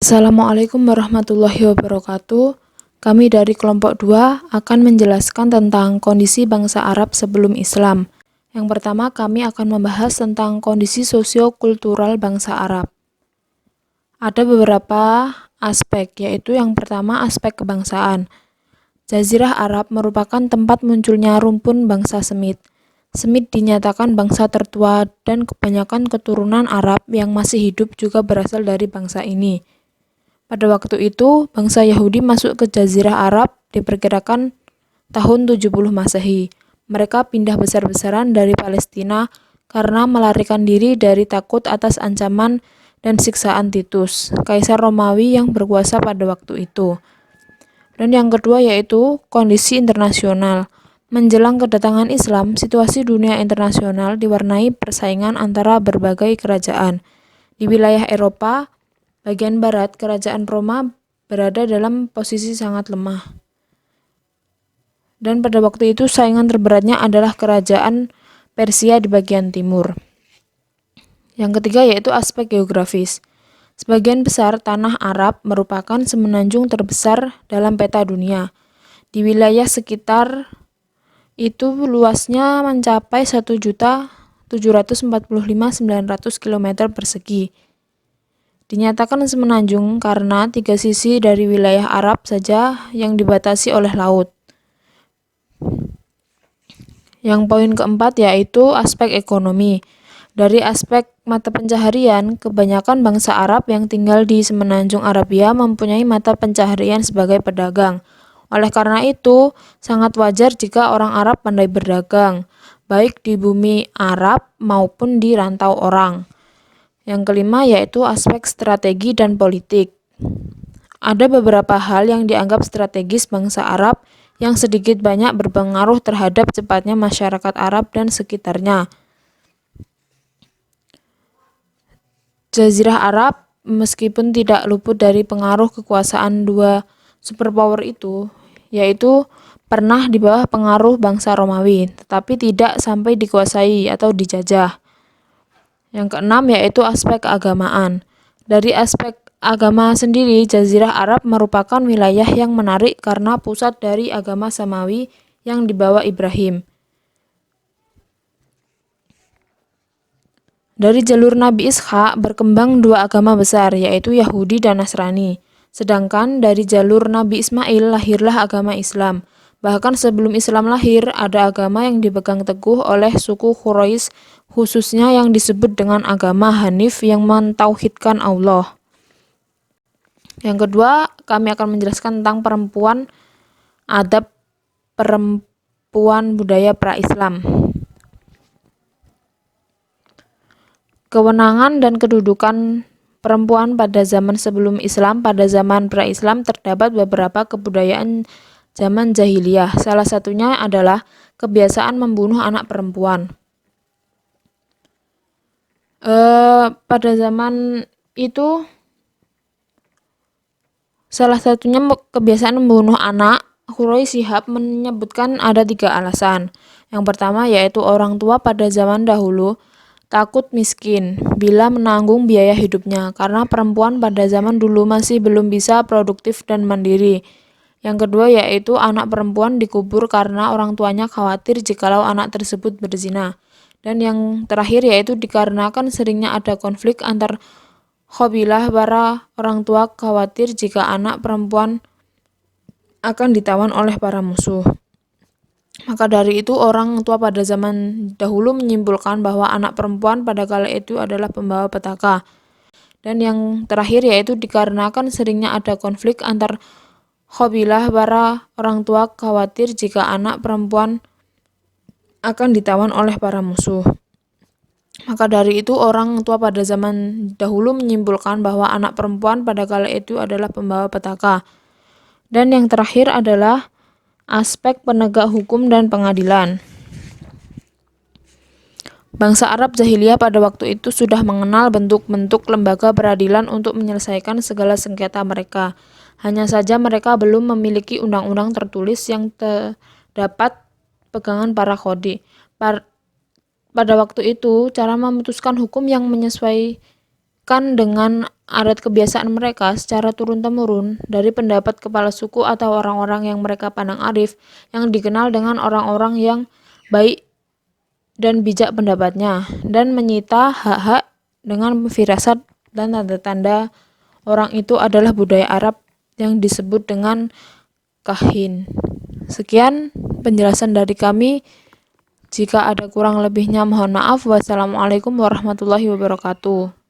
Assalamualaikum warahmatullahi wabarakatuh. Kami dari kelompok 2 akan menjelaskan tentang kondisi bangsa Arab sebelum Islam. Yang pertama, kami akan membahas tentang kondisi sosio-kultural bangsa Arab. Ada beberapa aspek, yaitu yang pertama aspek kebangsaan. Jazirah Arab merupakan tempat munculnya rumpun bangsa Semit. Semit dinyatakan bangsa tertua dan kebanyakan keturunan Arab yang masih hidup juga berasal dari bangsa ini. Pada waktu itu, bangsa Yahudi masuk ke Jazirah Arab diperkirakan tahun 70 Masehi. Mereka pindah besar-besaran dari Palestina karena melarikan diri dari takut atas ancaman dan siksaan Titus, Kaisar Romawi yang berkuasa pada waktu itu. Dan yang kedua yaitu kondisi internasional. Menjelang kedatangan Islam, situasi dunia internasional diwarnai persaingan antara berbagai kerajaan. Di wilayah Eropa bagian barat, kerajaan Roma berada dalam posisi sangat lemah. Dan pada waktu itu saingan terberatnya adalah kerajaan Persia di bagian timur. Yang ketiga yaitu aspek geografis. Sebagian besar tanah Arab merupakan semenanjung terbesar dalam peta dunia. Di wilayah sekitar itu luasnya mencapai 1.745.900 km persegi. Dinyatakan semenanjung karena 3 sisi dari wilayah Arab saja yang dibatasi oleh laut. Yang poin keempat yaitu aspek ekonomi. Dari aspek mata pencaharian, kebanyakan bangsa Arab yang tinggal di semenanjung Arabia mempunyai mata pencaharian sebagai pedagang. Oleh karena itu, sangat wajar jika orang Arab pandai berdagang, baik di bumi Arab maupun di rantau orang. Yang kelima yaitu aspek strategi dan politik. Ada beberapa hal yang dianggap strategis bangsa Arab yang sedikit banyak berpengaruh terhadap cepatnya masyarakat Arab dan sekitarnya. Jazirah Arab meskipun tidak luput dari pengaruh kekuasaan dua superpower itu, yaitu pernah di bawah pengaruh bangsa Romawi, tetapi tidak sampai dikuasai atau dijajah. Yang keenam yaitu aspek keagamaan. Dari aspek agama sendiri, Jazirah Arab merupakan wilayah yang menarik karena pusat dari agama Samawi yang dibawa Ibrahim. Dari jalur Nabi Ishak berkembang dua agama besar, yaitu Yahudi dan Nasrani. Sedangkan dari jalur Nabi Ismail lahirlah agama Islam. Bahkan sebelum Islam lahir, ada agama yang dipegang teguh oleh suku Quraisy, khususnya yang disebut dengan agama Hanif yang mentauhidkan Allah. Yang kedua, kami akan menjelaskan tentang adab perempuan budaya pra-Islam. Kewenangan dan kedudukan perempuan pada zaman sebelum Islam. Pada zaman pra-Islam terdapat beberapa kebudayaan zaman jahiliyah. Salah satunya adalah kebiasaan membunuh anak perempuan. Pada zaman itu salah satunya kebiasaan membunuh anak. Quraisy Shihab menyebutkan ada 3 alasan. Yang pertama yaitu orang tua pada zaman dahulu takut miskin bila menanggung biaya hidupnya, karena perempuan pada zaman dulu masih belum bisa produktif dan mandiri. Yang kedua yaitu anak perempuan dikubur karena orang tuanya khawatir jikalau anak tersebut berzina. Dan yang terakhir yaitu dikarenakan seringnya ada konflik antar qabilah, para orang tua khawatir jika anak perempuan akan ditawan oleh para musuh. Maka dari itu orang tua pada zaman dahulu menyimpulkan bahwa anak perempuan pada kala itu adalah pembawa petaka. Dan yang terakhir yaitu dikarenakan seringnya ada konflik antar qabilah, para orang tua khawatir jika anak perempuan akan ditawan oleh para musuh. Maka dari itu orang tua pada zaman dahulu menyimpulkan bahwa anak perempuan pada kala itu adalah pembawa petaka. Dan yang terakhir adalah aspek penegak hukum dan pengadilan. Bangsa Arab jahiliyah pada waktu itu sudah mengenal bentuk-bentuk lembaga peradilan untuk menyelesaikan segala sengketa mereka. Hanya saja mereka belum memiliki undang-undang tertulis yang terdapat pegangan para qadhi. Pada waktu itu, cara memutuskan hukum yang menyesuaikan dengan adat kebiasaan mereka secara turun-temurun dari pendapat kepala suku atau orang-orang yang mereka pandang arif, yang dikenal dengan orang-orang yang baik dan bijak pendapatnya, dan menyita hak-hak dengan firasat dan tanda-tanda orang itu adalah budaya Arab yang disebut dengan kahin. Sekian penjelasan dari kami. Jika ada kurang lebihnya mohon maaf. Wassalamualaikum warahmatullahi wabarakatuh.